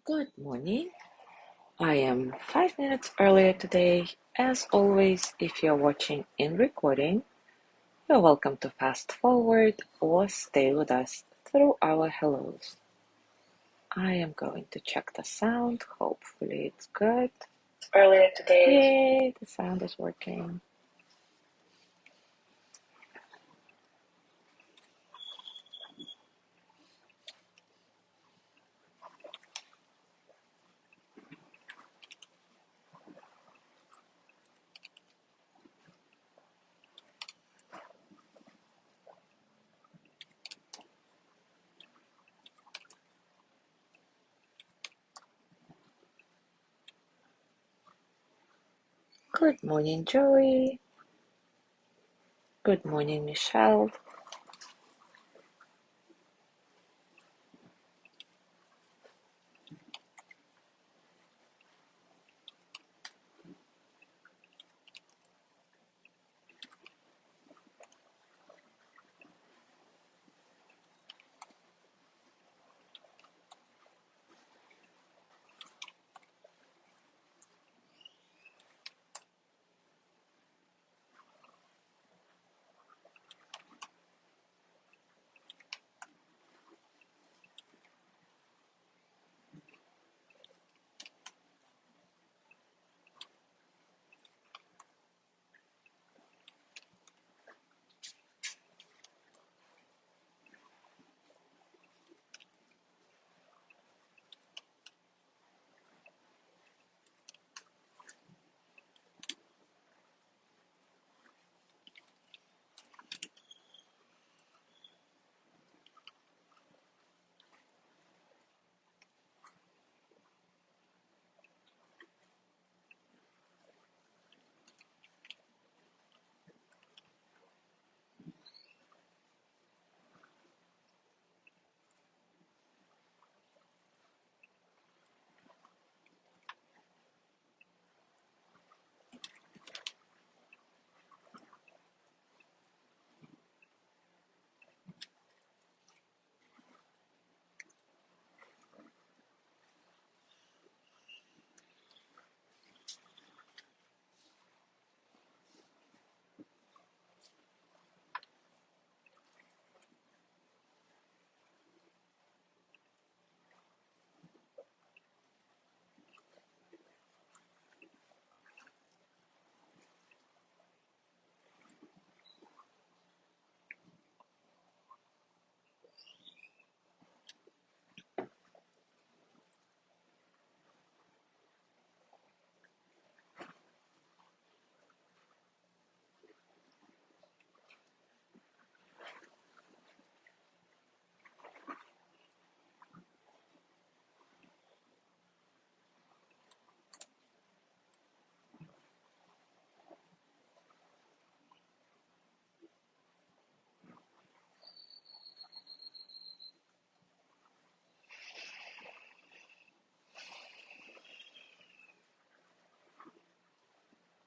Good morning. I am 5 minutes earlier today. As always, if you're watching in recording, you're welcome to fast forward or stay with us through our hellos. I am going to check the sound. Hopefully it's good. Earlier today. Yay, the sound is working. Good morning, Joey. Good morning, Michelle.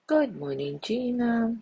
Good morning, Gina.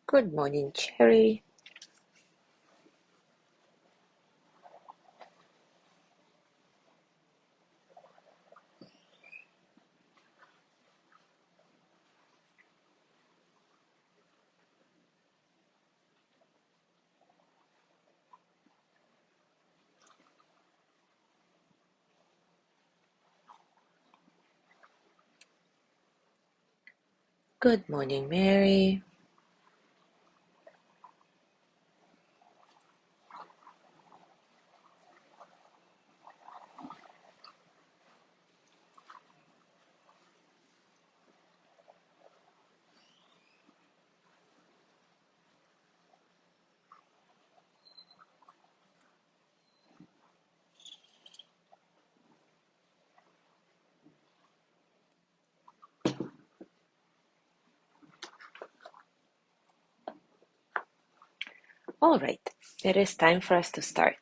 Good morning, Cherry. Good morning, Mary. All right, it is time for us to start.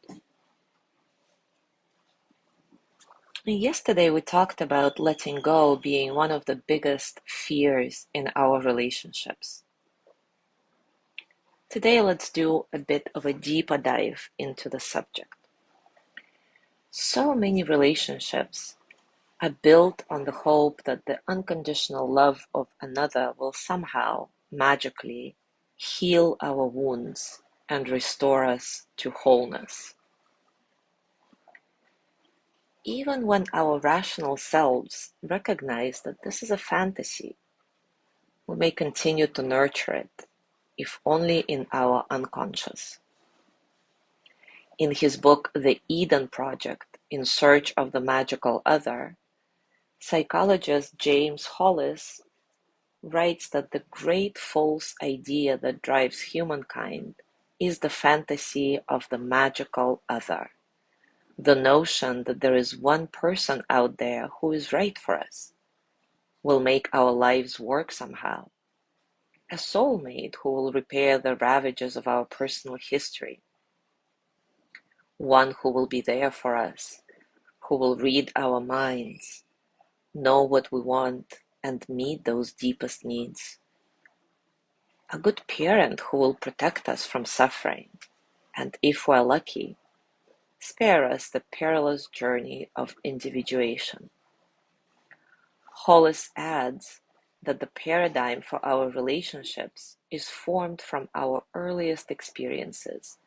Yesterday, we talked about letting go being one of the biggest fears in our relationships. Today, let's do a bit of a deeper dive into the subject. So many relationships are built on the hope that the unconditional love of another will somehow, magically, heal our wounds and restore us to wholeness. Even when our rational selves recognize that this is a fantasy, we may continue to nurture it, if only in our unconscious. In his book, The Eden Project, In Search of the Magical Other, psychologist James Hollis writes that the great false idea that drives humankind is the fantasy of the magical other, the notion that there is one person out there who is right for us, will make our lives work somehow, a soulmate who will repair the ravages of our personal history, one who will be there for us, who will read our minds, know what we want, and meet those deepest needs. A good parent who will protect us from suffering, and if we're lucky, spare us the perilous journey of individuation. Hollis adds that the paradigm for our relationships is formed from our earliest experiences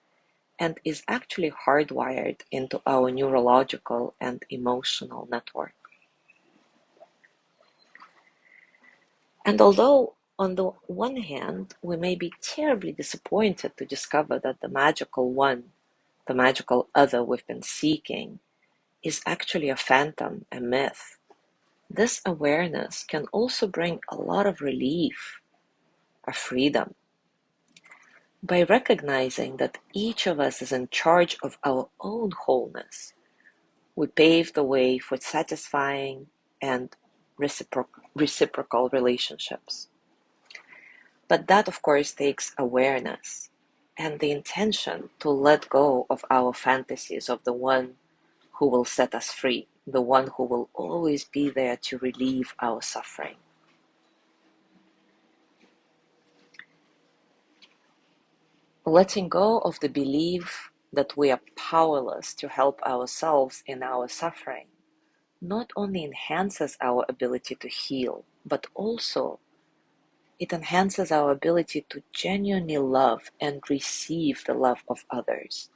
and is actually hardwired into our neurological and emotional network. And although, on the one hand, we may be terribly disappointed to discover that the magical one, the magical other we've been seeking, is actually a phantom, a myth, this awareness can also bring a lot of relief, a freedom. By recognizing that each of us is in charge of our own wholeness, we pave the way for satisfying and reciprocal relationships. But that, of course, takes awareness and the intention to let go of our fantasies of the one who will set us free, the one who will always be there to relieve our suffering. Letting go of the belief that we are powerless to help ourselves in our suffering not only enhances our ability to heal, but also it enhances our ability to genuinely love and receive the love of others,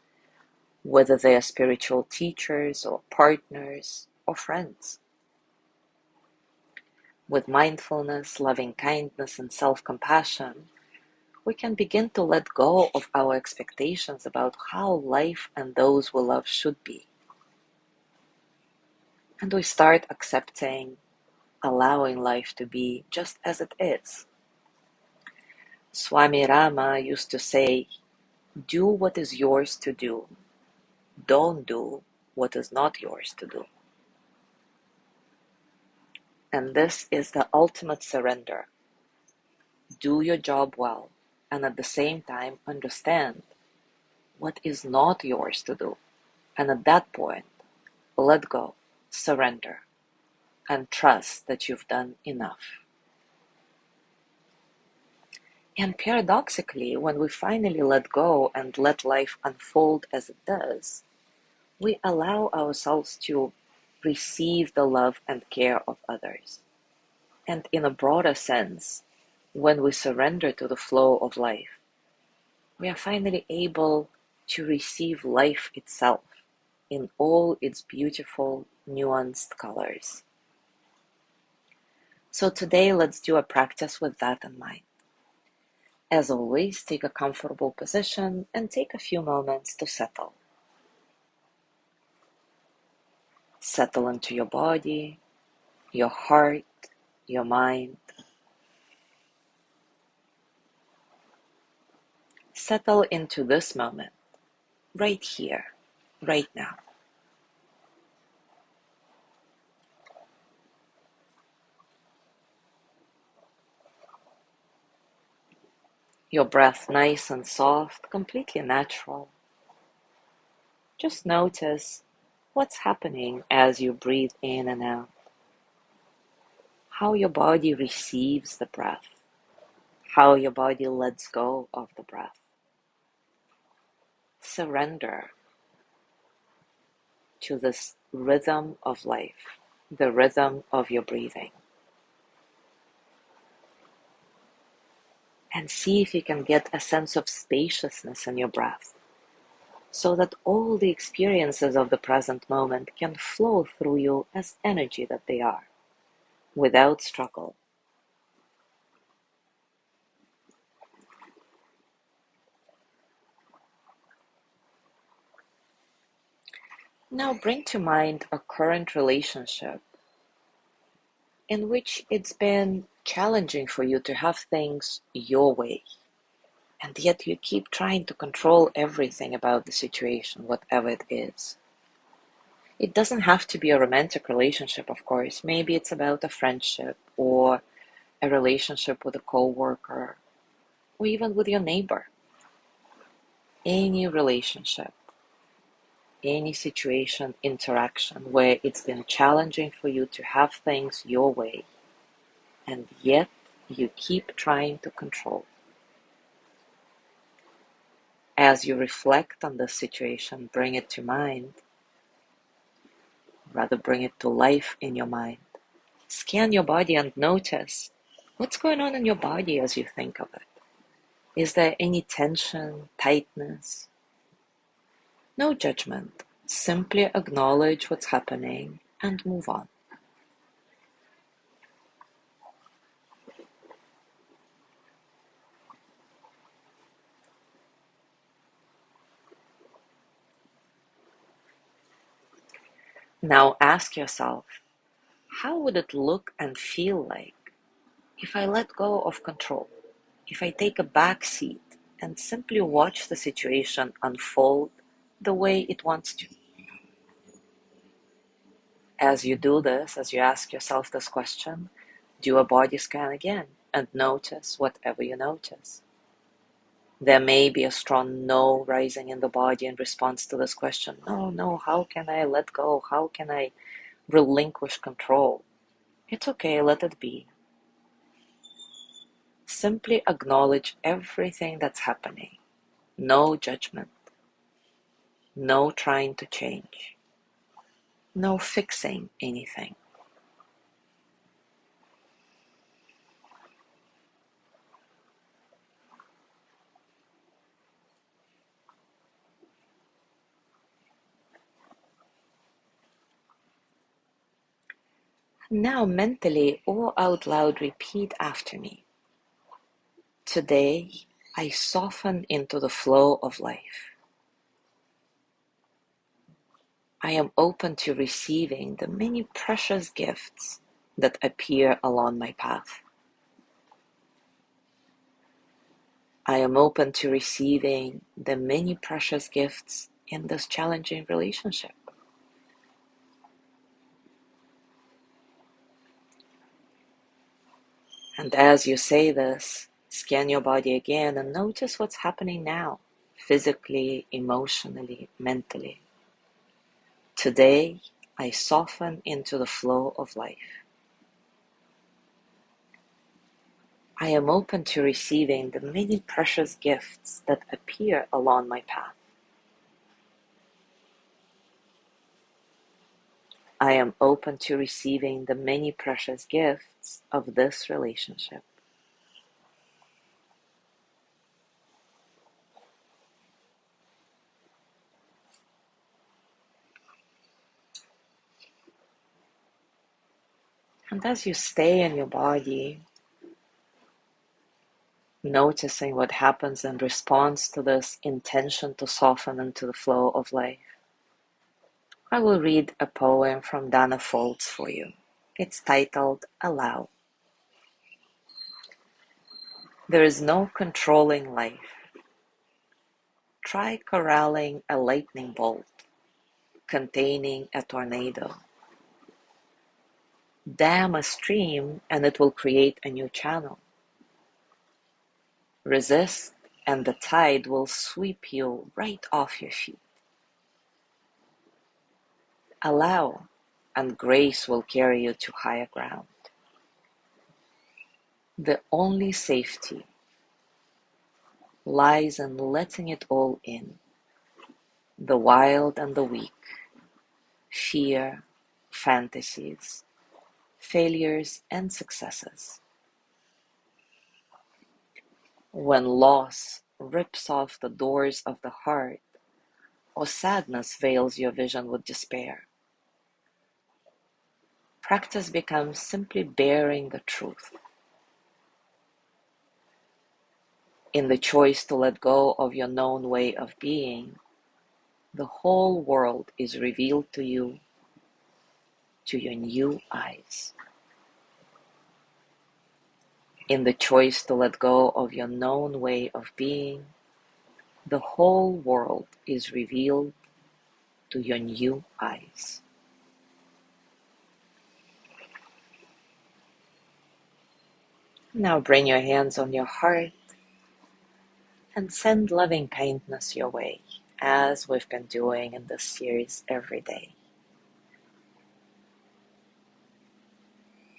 whether they are spiritual teachers or partners or friends. With mindfulness, loving kindness, and self-compassion, we can begin to let go of our expectations about how life and those we love should be. And we start accepting, allowing life to be just as it is. Swami Rama used to say, do what is yours to do. Don't do what is not yours to do. And this is the ultimate surrender. Do your job well, and at the same time understand what is not yours to do. And at that point, let go, surrender, and trust that you've done enough. And paradoxically, when we finally let go and let life unfold as it does, we allow ourselves to receive the love and care of others. And in a broader sense, when we surrender to the flow of life, we are finally able to receive life itself in all its beautiful, nuanced colors. So today, let's do a practice with that in mind. As always, take a comfortable position and take a few moments to settle. Settle into your body, your heart, your mind. Settle into this moment, right here, right now. Your breath nice and soft, completely natural. Just notice what's happening as you breathe in and out, how your body receives the breath, how your body lets go of the breath. Surrender to this rhythm of life, the rhythm of your breathing. And see if you can get a sense of spaciousness in your breath, so that all the experiences of the present moment can flow through you as energy that they are, without struggle. Now bring to mind a current relationship in which it's been challenging for you to have things your way, and yet you keep trying to control everything about the situation, whatever it is. It doesn't have to be a romantic relationship, of course. Maybe it's about a friendship or a relationship with a coworker or even with your neighbor. Any relationship, any situation, interaction where it's been challenging for you to have things your way, and yet you keep trying to control. As you reflect on this situation, bring it to mind, rather bring it to life in your mind. Scan your body and notice what's going on in your body as you think of it. Is there any tension, tightness? No judgment. Simply acknowledge what's happening and move on. Now ask yourself, how would it look and feel like if I let go of control? If I take a back seat and simply watch the situation unfold the way it wants to? As you do this, as you ask yourself this question, do a body scan again and notice whatever you notice. There may be a strong no rising in the body in response to this question. No, no, how can I let go? How can I relinquish control? It's okay, let it be. Simply acknowledge everything that's happening. No judgment. No trying to change. No fixing anything. Now mentally or out loud repeat after me. Today, I soften into the flow of life. I am open to receiving the many precious gifts that appear along my path. I am open to receiving the many precious gifts in this challenging relationship. And as you say this, scan your body again and notice what's happening now, physically, emotionally, mentally. Today, I soften into the flow of life. I am open to receiving the many precious gifts that appear along my path. I am open to receiving the many precious gifts of this relationship. And as you stay in your body, noticing what happens in response to this intention to soften into the flow of life, I will read a poem from Dana Foltz for you. It's titled Allow. There is no controlling life. Try corralling a lightning bolt containing a tornado. Dam a stream and it will create a new channel. Resist and the tide will sweep you right off your feet. Allow and grace will carry you to higher ground. The only safety lies in letting it all in, the wild and the weak, fear, fantasies, failures and successes. When loss rips off the doors of the heart, or sadness veils your vision with despair, practice becomes simply bearing the truth. In the choice to let go of your known way of being, the whole world is revealed to you, to your new eyes. In the choice to let go of your known way of being, the whole world is revealed to your new eyes. Now bring your hands on your heart and send loving kindness your way, as we've been doing in this series every day.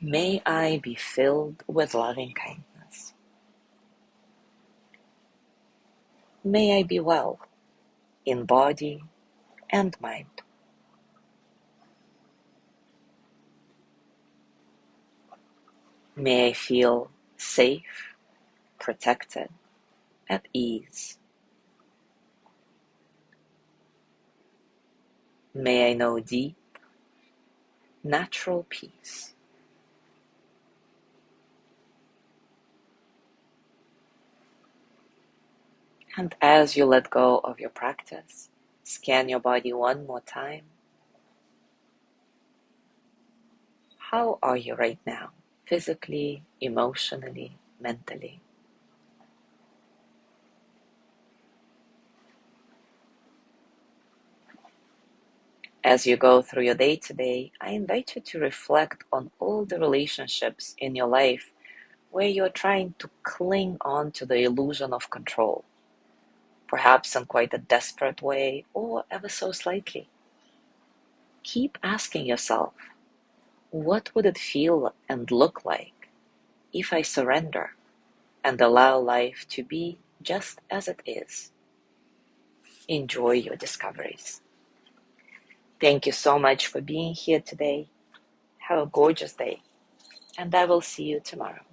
May I be filled with loving kindness. May I be well in body and mind. May I feel safe, protected, at ease. May I know deep, natural peace. And as you let go of your practice, scan your body one more time. How are you right now? Physically, emotionally, mentally? As you go through your day today, I invite you to reflect on all the relationships in your life where you're trying to cling on to the illusion of control, perhaps in quite a desperate way or ever so slightly. Keep asking yourself, what would it feel and look like if I surrender and allow life to be just as it is? Enjoy your discoveries. Thank you so much for being here today. Have a gorgeous day, and I will see you tomorrow.